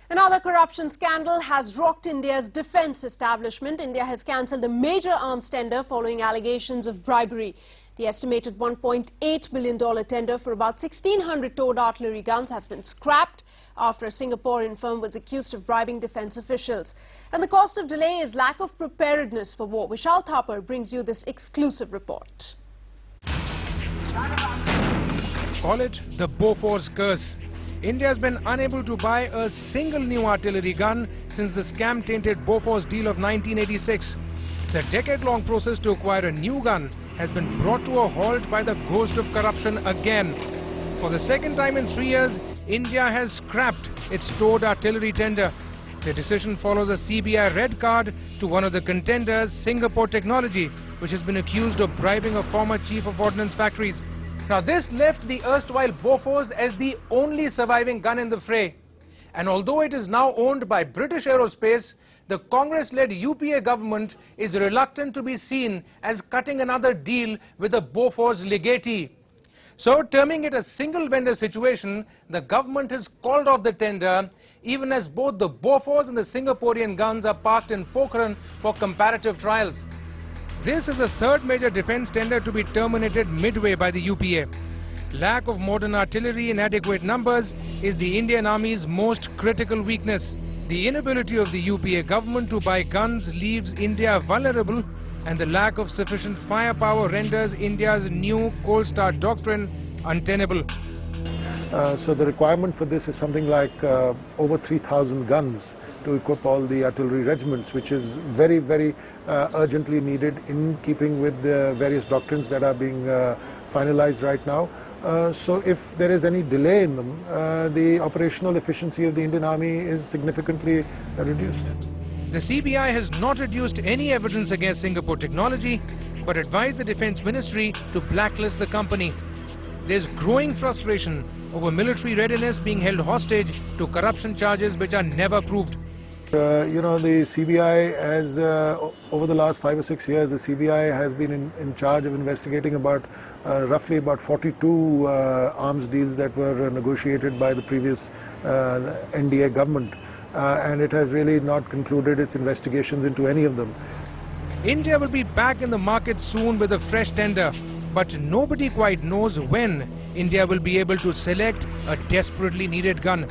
Another corruption scandal has rocked India's defence establishment. India has cancelled a major arms tender following allegations of bribery. The estimated $1.8 billion tender for about 1,600 towed artillery guns has been scrapped after a Singaporean firm was accused of bribing defence officials. And the cost of delay is lack of preparedness for war. Vishal Thapar brings you this exclusive report. Call it the Bofors curse. India has been unable to buy a single new artillery gun since the scam-tainted Bofors deal of 1986. The decade-long process to acquire a new gun has been brought to a halt by the ghost of corruption again. For the second time in 3 years, India has scrapped its towed artillery tender. The decision follows a CBI red card to one of the contenders, Singapore Technology, which has been accused of bribing a former chief of ordnance factories. Now this left the erstwhile Bofors as the only surviving gun in the fray. And although it is now owned by British Aerospace, the Congress-led UPA government is reluctant to be seen as cutting another deal with a Bofors legatee. So, terming it a single-vendor situation, the government has called off the tender, even as both the Bofors and the Singaporean guns are parked in Pokhran for comparative trials. This is the third major defence tender to be terminated midway by the UPA. Lack of modern artillery in adequate numbers is the Indian Army's most critical weakness. The inability of the UPA government to buy guns leaves India vulnerable, and the lack of sufficient firepower renders India's new Cold Start doctrine untenable. So the requirement for this is something like over 3,000 guns to equip all the artillery regiments, which is very, very urgently needed in keeping with the various doctrines that are being finalized right now. So if there is any delay in them, the operational efficiency of the Indian Army is significantly reduced. The CBI has not reduced any evidence against Singapore Technology, but advised the Defence Ministry to blacklist the company. There's growing frustration over military readiness being held hostage to corruption charges which are never proved. You know, the CBI has, over the last 5 or 6 years, the CBI has been in charge of investigating about roughly about 42 arms deals that were negotiated by the previous NDA government. And it has really not concluded its investigations into any of them. India will be back in the market soon with a fresh tender, but nobody quite knows when India will be able to select a desperately needed gun.